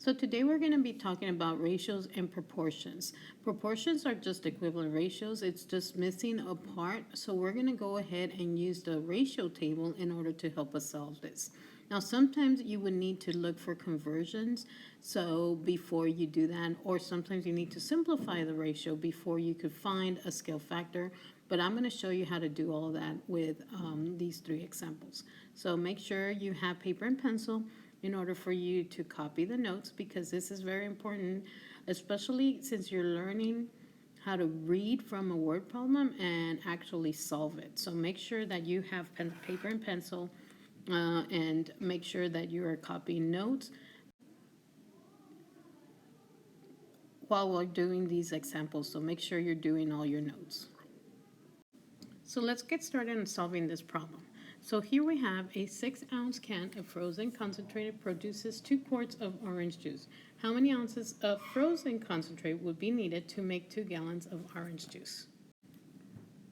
So today we're going to be talking about ratios and proportions. Proportions are just equivalent ratios. It's just missing a part. So we're going to go ahead and use the ratio table in order to help us solve this. Now, sometimes you would need to look for conversions. So before you do that, or sometimes you need to simplify the ratio before you could find a scale factor. But I'm going to show you how to do all of that with these three examples. So make sure you have paper and pencil in order for you to copy the notes, because this is very important, especially since you're learning how to read from a word problem and actually solve it. So make sure that you have paper and pencil and make sure that you are copying notes while we're doing these examples. So make sure you're doing all your notes. So let's get started on solving this problem. So here we have a 6-ounce can of frozen concentrate produces 2 quarts of orange juice. How many ounces of frozen concentrate would be needed to make 2 gallons of orange juice?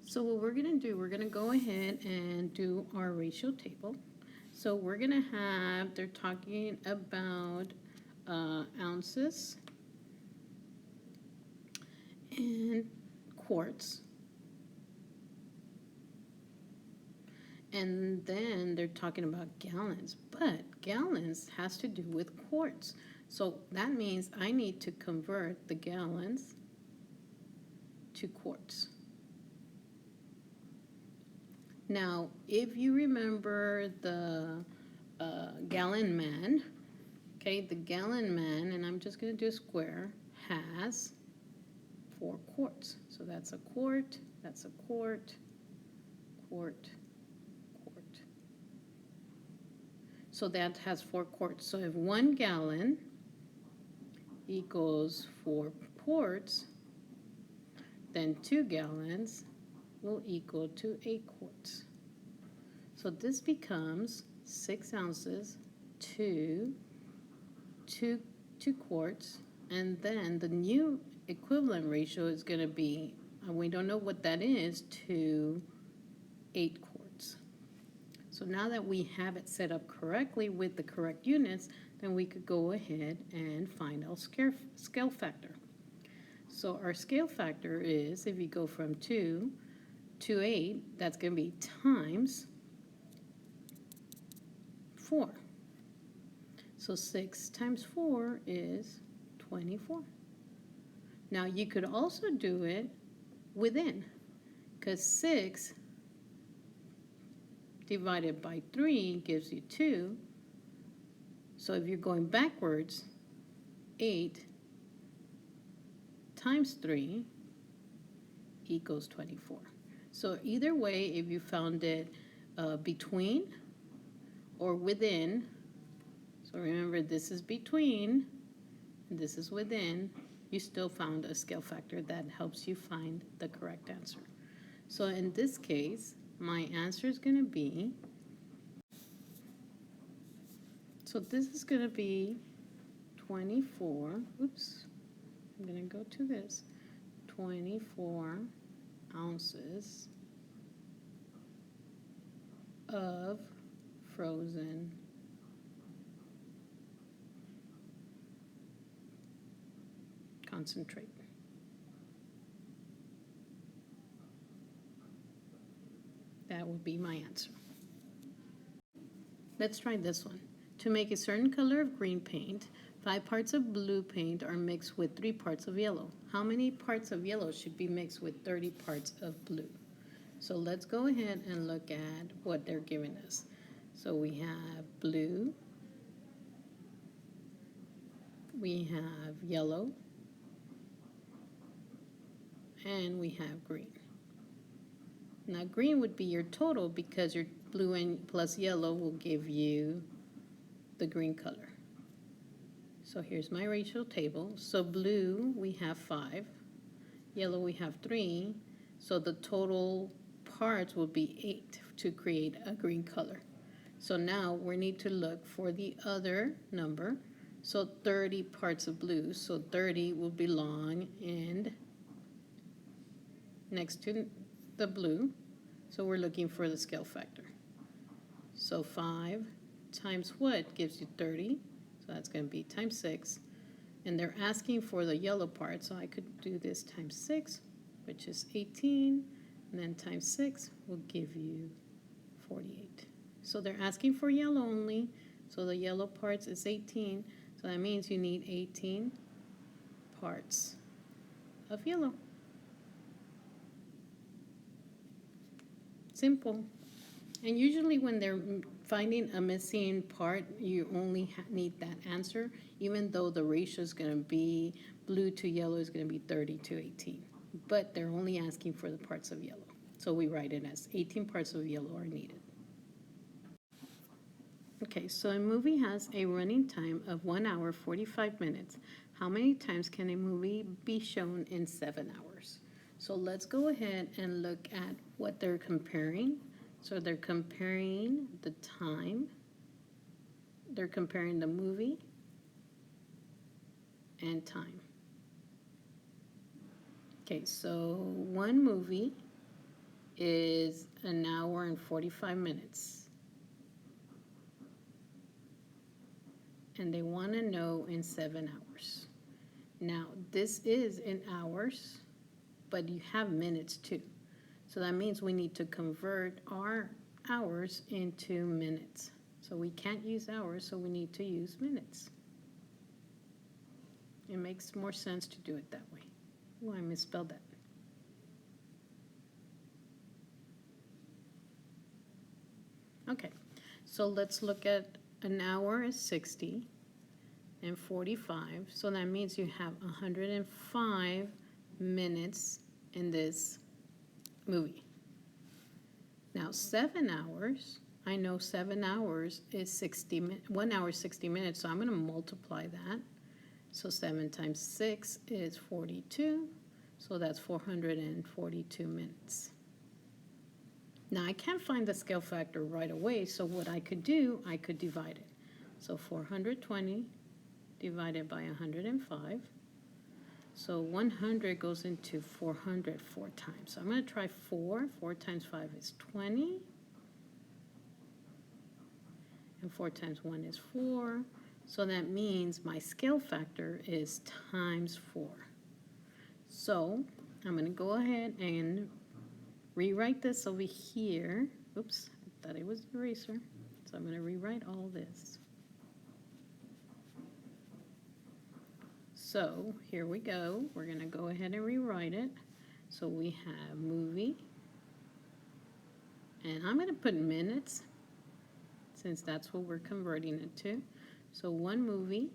So what we're going to do, we're going to go ahead and do our ratio table. So we're going to have, they're talking about ounces and quarts. And then they're talking about gallons, but gallons has to do with quarts. So that means I need to convert the gallons to quarts. Now, if you remember the gallon man, okay, the gallon man, and I'm just going to do a square, has 4 quarts. So that's a quart, that's a quart, quart, quart. So that has 4 quarts. So if 1 gallon equals 4 quarts, then 2 gallons will equal to 8 quarts. So this becomes 6 ounces to 2 quarts, and then the new equivalent ratio is going to be, we don't know what that is, to 8 quarts. So now that we have it set up correctly with the correct units, then we could go ahead and find our scale factor. So our scale factor is, if you go from 2 to 8, that's going to be times 4. So 6 times 4 is 24. Now you could also do it within, because 6 divided by 3 gives you 2. So if you're going backwards, 8 times 3 equals 24. So either way, if you found it between or within, so remember this is between and this is within, you still found a scale factor that helps you find the correct answer. So in this case, my answer is going to be, so this is going to be 24, oops, I'm going to go to this, 24 ounces of frozen concentrate. That would be my answer. Let's try this one. To make a certain color of green paint, 5 parts of blue paint are mixed with 3 parts of yellow. How many parts of yellow should be mixed with 30 parts of blue? So let's go ahead and look at what they're giving us. So we have blue, we have yellow, and we have green. Now green would be your total, because your blue and plus yellow will give you the green color. So here's my ratio table. So blue, we have 5. Yellow, we have 3. So the total parts will be 8 to create a green color. So now we need to look for the other number. So 30 parts of blue. So 30 will belong in next to the blue. So we're looking for the scale factor. So 5 times what gives you 30? So that's going to be times 6. And they're asking for the yellow part, so I could do this times 6, which is 18, and then times 6 will give you 48. So they're asking for yellow only, so the yellow parts is 18, so that means you need 18 parts of yellow. Simple. And usually when they're finding a missing part, you only need that answer, even though the ratio is going to be blue to yellow is going to be 30 to 18. But they're only asking for the parts of yellow. So we write it as 18 parts of yellow are needed. Okay, so a movie has a running time of 1 hour, 45 minutes. How many times can a movie be shown in 7 hours? So let's go ahead and look at what they're comparing. So they're comparing the time, they're comparing the movie, and time. Okay, so one movie is 1 hour and 45 minutes. And they want to know in 7 hours. Now, this is in hours, but you have minutes too. So that means we need to convert our hours into minutes. So we can't use hours, so we need to use minutes. It makes more sense to do it that way. Oh, I misspelled that. Okay, so let's look at an hour is 60 and 45. So that means you have 105 minutes in this movie. Now 7 hours, I know 7 hours is 1 hour 60 minutes, so I'm going to multiply that. So 7 times 6 is 42, so that's 442 minutes. Now I can't find the scale factor right away, so what I could do, I could divide it. So 420 divided by 105. So 100 goes into 400 4 times. So I'm going to try 4. 4 times 5 is 20. And 4 times 1 is 4. So that means my scale factor is times 4. So I'm going to go ahead and rewrite this over here. Oops, I thought it was eraser. So I'm going to rewrite all this. So here we go. We're going to go ahead and rewrite it. So we have movie. And I'm going to put minutes since that's what we're converting it to. So one movie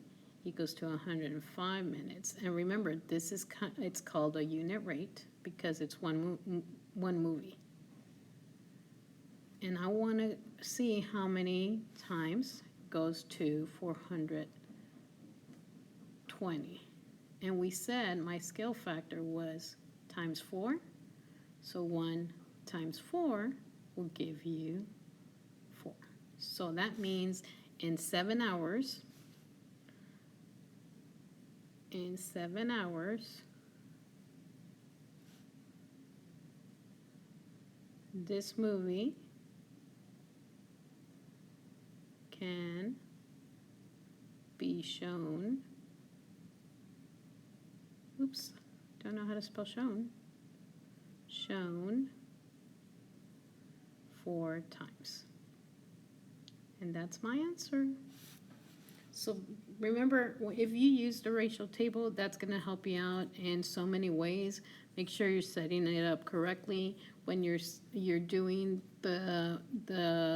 equals to 105 minutes. And remember, this is it's called a unit rate because it's one movie. And I want to see how many times goes to 420. And we said my scale factor was times 4. So 1 times 4 will give you 4. So that means in 7 hours, this movie can be shown. Oops, don't know how to spell shown. Shown 4 times. And that's my answer. So remember, if you use the ratio table, that's going to help you out in so many ways. Make sure you're setting it up correctly. When you're doing the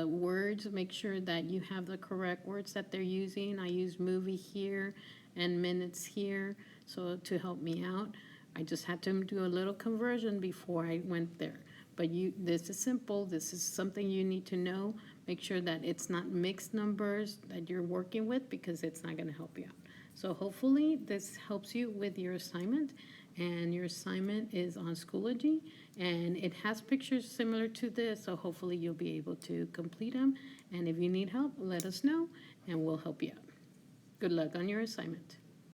words, make sure that you have the correct words that they're using. I use movie here and minutes here, so to help me out. I just had to do a little conversion before I went there. But this is simple. This is something you need to know. Make sure that it's not mixed numbers that you're working with because it's not going to help you out. So hopefully this helps you with your assignment. And your assignment is on Schoology. And it has pictures similar to this. So hopefully you'll be able to complete them. And if you need help, let us know and we'll help you out. Good luck on your assignment.